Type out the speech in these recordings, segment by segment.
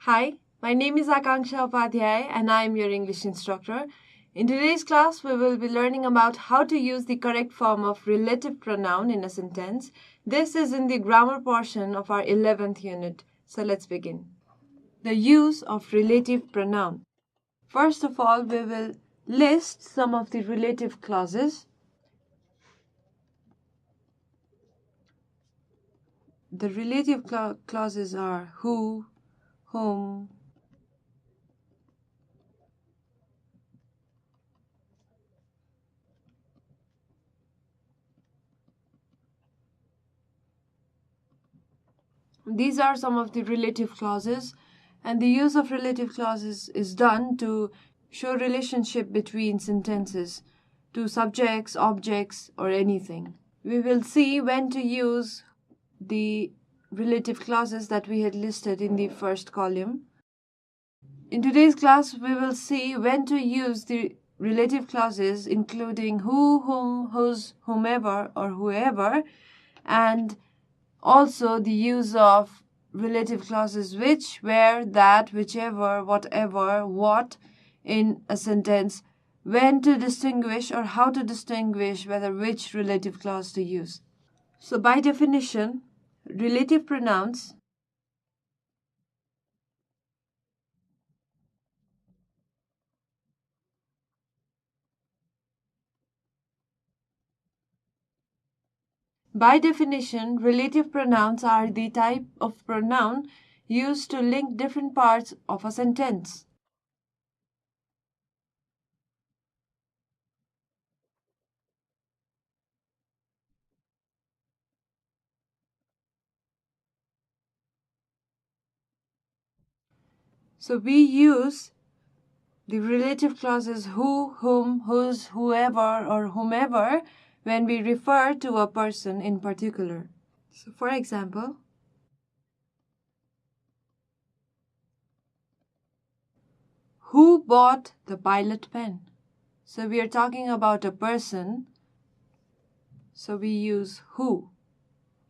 Hi, my name is Akankshya Upadhyay and I am your English instructor. In today's class, we will be learning about how to use the correct form of relative pronoun in a sentence. This is in the grammar portion of our 11th unit. So let's begin. The use of relative pronoun. First of all, we will list some of the relative clauses. The relative clauses are who, whom, these are some of the relative clauses, and the use of relative clauses is done to show relationship between sentences to subjects, objects, or anything. We will see when to use the relative clauses that we had listed in the first column. In today's class, we will see when to use the relative clauses including who, whom, whose, whomever, or whoever, and also the use of relative clauses which, where, that, whichever, whatever, what in a sentence, when to distinguish or how to distinguish whether which relative clause to use. So by definition, relative pronouns By definition, relative pronouns are the type of pronoun used to link different parts of a sentence. So we use the relative clauses who, whom, whose, whoever, or whomever when we refer to a person in particular. So for example, who bought the pilot pen? So we are talking about a person, so we use who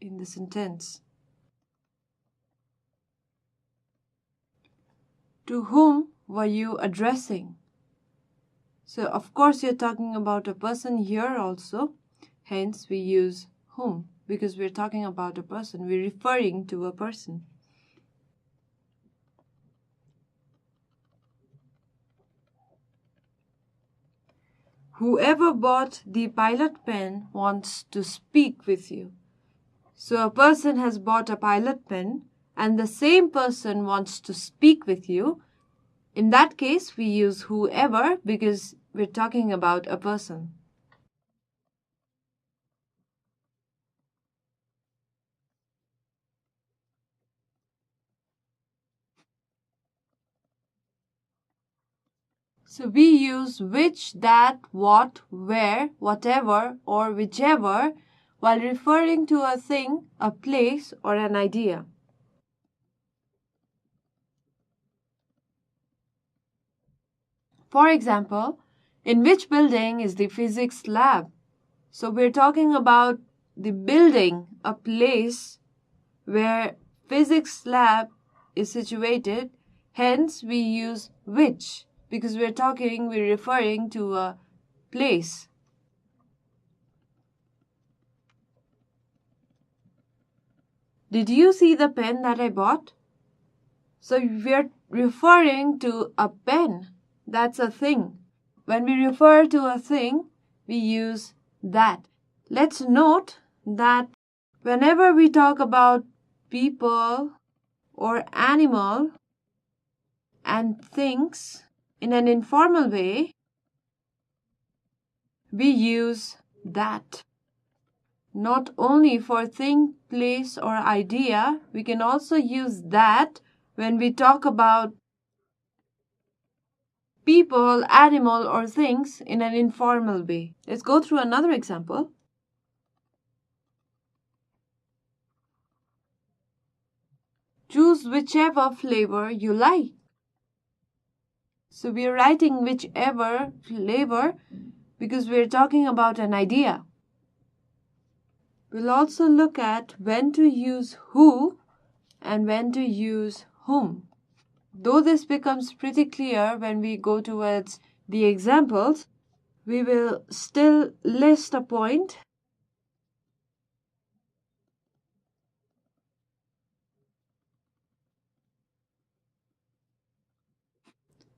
in the sentence. To whom were you addressing? So of course you're talking about a person here also, hence we use whom because we're talking about a person, we're referring to a person. Whoever bought the pilot pen wants to speak with you. So a person has bought a pilot pen and the same person wants to speak with you. In that case, we use whoever because we're talking about a person. So we use which, that, what, where, whatever, or whichever while referring to a thing, a place, or an idea. For example, in which building is the physics lab? So we're talking about the building, a place where physics lab is situated. Hence, we use which because we're referring to a place. Did you see the pen that I bought? So we're referring to a pen. That's a thing. When we refer to a thing, we use that. Let's note that whenever we talk about people or animal and things in an informal way, we use that. Not only for thing, place, or idea, we can also use that when we talk about people, animal, or things in an informal way. Let's go through another example. Choose whichever flavor you like. So we are writing whichever flavor because we are talking about an idea. We'll also look at when to use who and when to use whom. Though this becomes pretty clear when we go towards the examples, we will still list a point.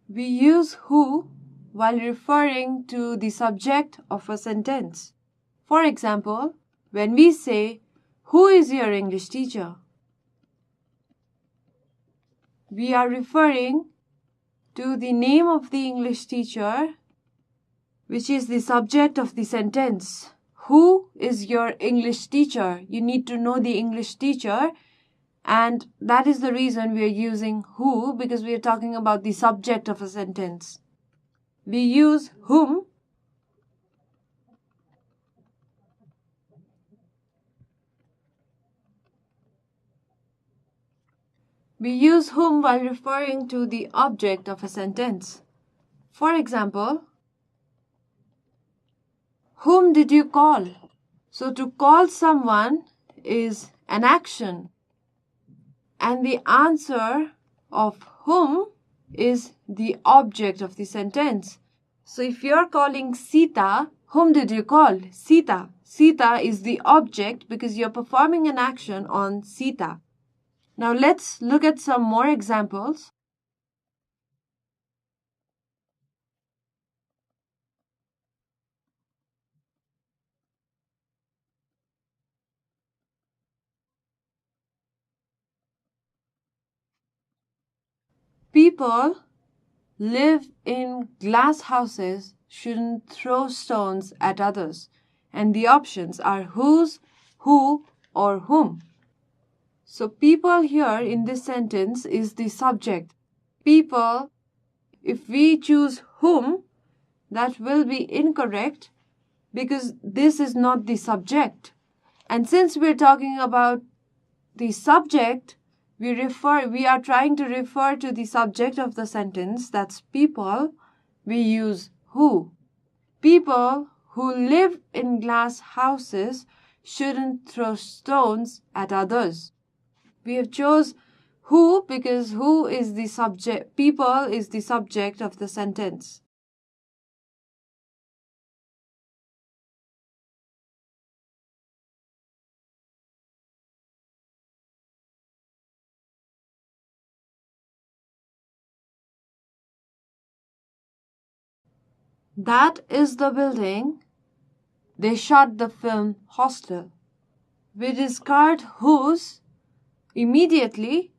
We use who while referring to the subject of a sentence. For example, when we say, "Who is your English teacher?" we are referring to the name of the English teacher, which is the subject of the sentence. Who is your English teacher? You need to know the English teacher, and that is the reason we are using who, because we are talking about the subject of a sentence. We use whom while referring to the object of a sentence. For example, whom did you call? So to call someone is an action, and the answer of whom is the object of the sentence. So if you're calling Sita, whom did you call? Sita. Sita is the object because you're performing an action on Sita. Now let's look at some more examples. People live in glass houses shouldn't throw stones at others. And the options are whose, who, or whom. So people here in this sentence is the subject. People, if we choose whom, that will be incorrect because this is not the subject. And since we're talking about the subject, we are trying to refer to the subject of the sentence, that's people, we use who. People who live in glass houses shouldn't throw stones at others. We have chose who because who is the subject, people is the subject of the sentence. That is the building they shot the film Hostel. We discard whose immediately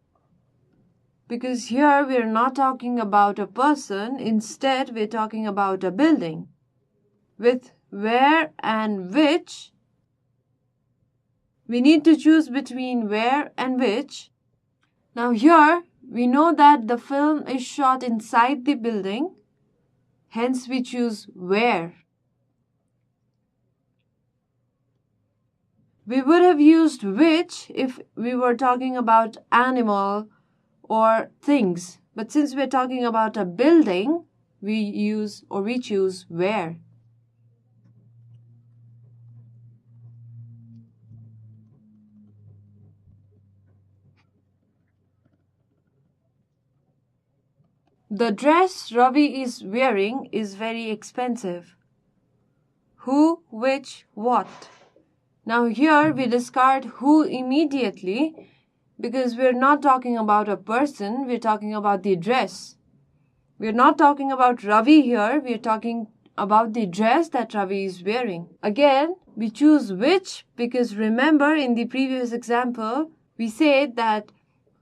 because here we're not talking about a person, instead we're talking about a building. With where and which, we need to choose between where and which. Now here we know that the film is shot inside the building, hence we choose where. We would have used which if we were talking about animal or things, but since we're talking about a building, we choose where. The dress Ravi is wearing is very expensive. Who, which, what. Now here we discard who immediately because we're not talking about a person, we're talking about the dress. We're not talking about Ravi here, we're talking about the dress that Ravi is wearing. Again, we choose which because remember in the previous example, we said that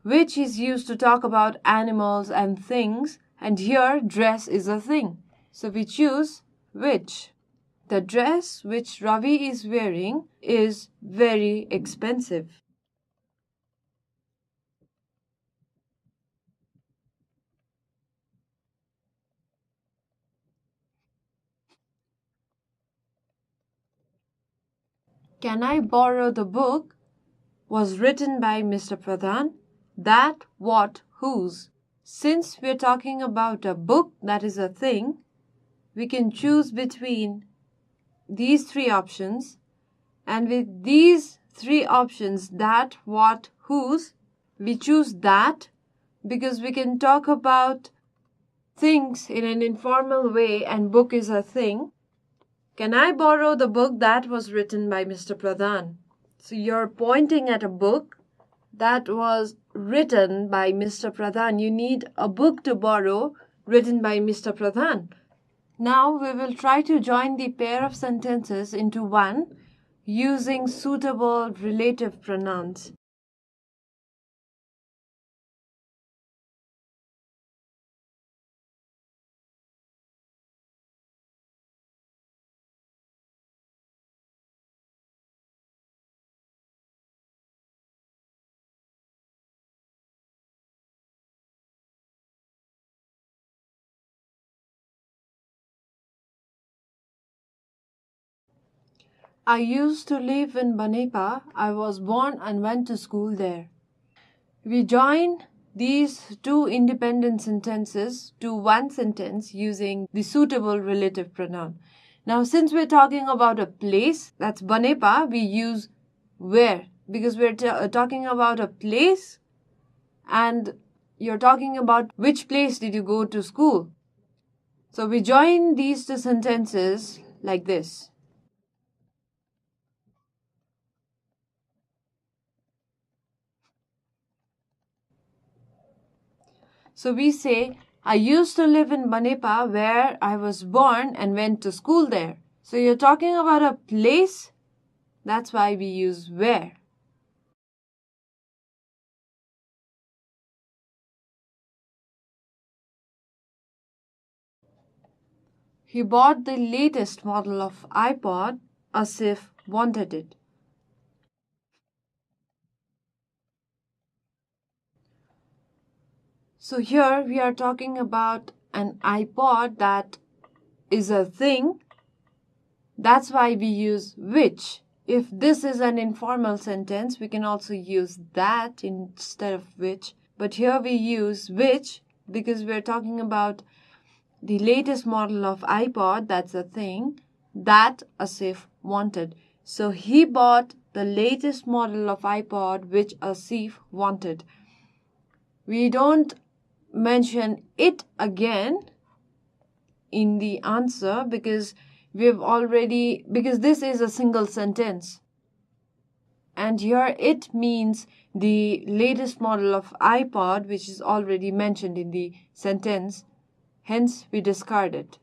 which is used to talk about animals and things, and here dress is a thing. So we choose which. The dress which Ravi is wearing is very expensive. Can I borrow the book? Was written by Mr. Pradhan. That, what, whose. Since we're talking about a book that is a thing, we can choose between these three options, and with these three options, that, what, whose, we choose that because we can talk about things in an informal way, and book is a thing. Can I borrow the book that was written by Mr. Pradhan? So you're pointing at a book that was written by Mr. Pradhan. You need a book to borrow written by Mr. Pradhan. Now we will try to join the pair of sentences into one using suitable relative pronouns. I used to live in Banepa. I was born and went to school there. We join these two independent sentences to one sentence using the suitable relative pronoun. Now, since we're talking about a place, that's Banepa, we use where, because we're talking about a place and you're talking about which place did you go to school. So we join these two sentences like this. So we say, I used to live in Banepa where I was born and went to school there. So you're talking about a place, that's why we use where. He bought the latest model of iPod as if wanted it. So here we are talking about an iPod that is a thing. That's why we use which. If this is an informal sentence, we can also use that instead of which. But here we use which because we're talking about the latest model of iPod, that's a thing, that Asif wanted. So he bought the latest model of iPod which Asif wanted. We don't mention it again in the answer because this is a single sentence. And here it means the latest model of iPod, which is already mentioned in the sentence. Hence, we discard it.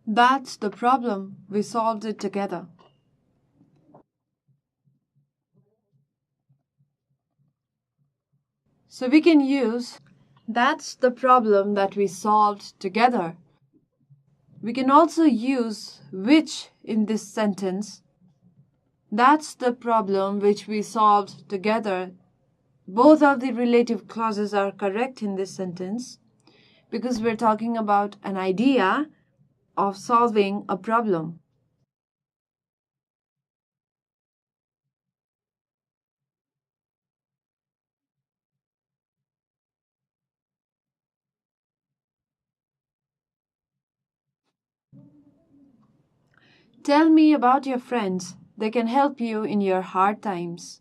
That's the problem. We solved it together. So we can use that's the problem that we solved together. We can also use which in this sentence. That's the problem which we solved together. Both of the relative clauses are correct in this sentence because we're talking about an idea of solving a problem. Tell me about your friends. They can help you in your hard times.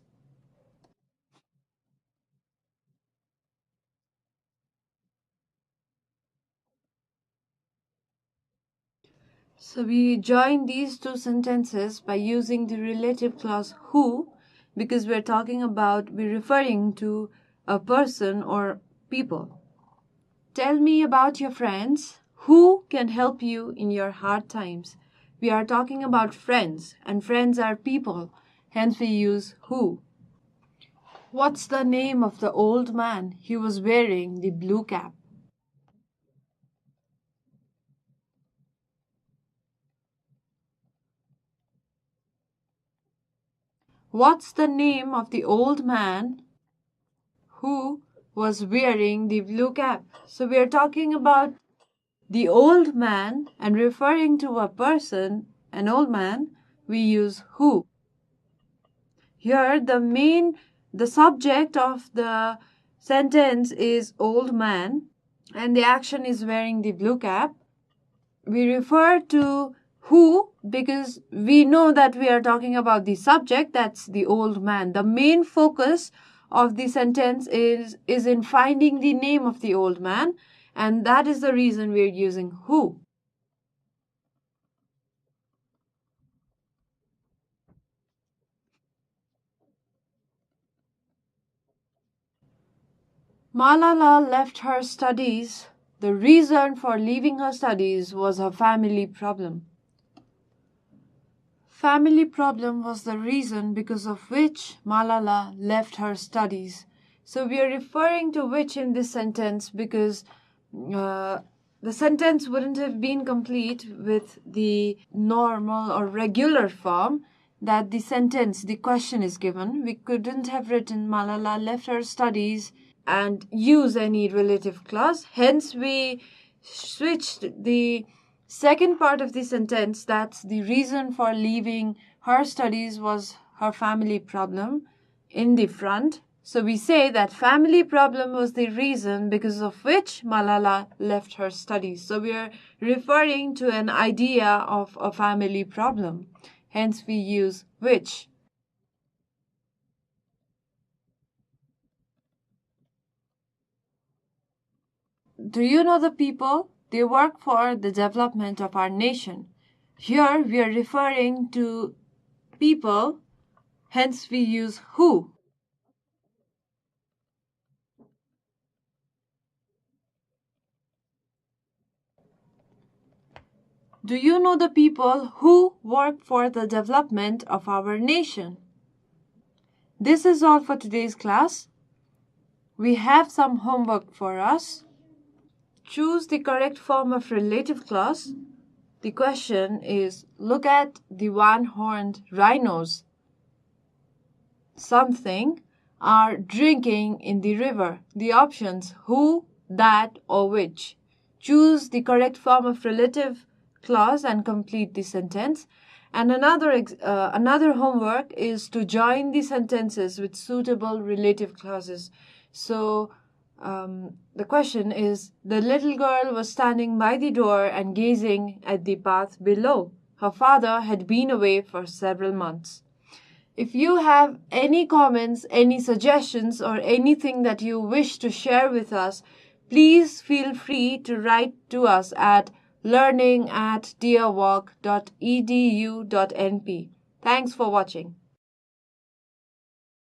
So we join these two sentences by using the relative clause who because we're referring to a person or people. Tell me about your friends who can help you in your hard times. We are talking about friends and friends are people, hence we use who. What's the name of the old man? He was wearing the blue cap. What's the name of the old man who was wearing the blue cap? So we are talking about the old man and referring to a person, an old man, we use who. Here the subject of the sentence is old man and the action is wearing the blue cap. We refer to who because we know that we are talking about the subject, that's the old man. The main focus of the sentence is in finding the name of the old man, and that is the reason we're using who. Malala left her studies. The reason for leaving her studies was her family problem. Family problem was the reason because of which Malala left her studies. So we are referring to which in this sentence because the sentence wouldn't have been complete with the normal or regular form that the sentence, the question is given. We couldn't have written Malala left her studies and use any relative clause. Hence, we switched the second part of the sentence, that's the reason for leaving her studies was her family problem, in the front. So we say that family problem was the reason because of which Malala left her studies. So we are referring to an idea of a family problem. Hence we use which. Do you know the people? They work for the development of our nation. Here we are referring to people, hence we use who. Do you know the people who work for the development of our nation? This is all for today's class. We have some homework for us. Choose the correct form of relative clause. The question is, look at the one-horned rhinos. Something are drinking in the river. The options who, that, or which. Choose the correct form of relative clause and complete the sentence. And another homework is to join the sentences with suitable relative clauses. So the question is, the little girl was standing by the door and gazing at the path below. Her father had been away for several months. If you have any comments, any suggestions, or anything that you wish to share with us, please feel free to write to us at learning@deerwalk.edu.np. Thanks for watching.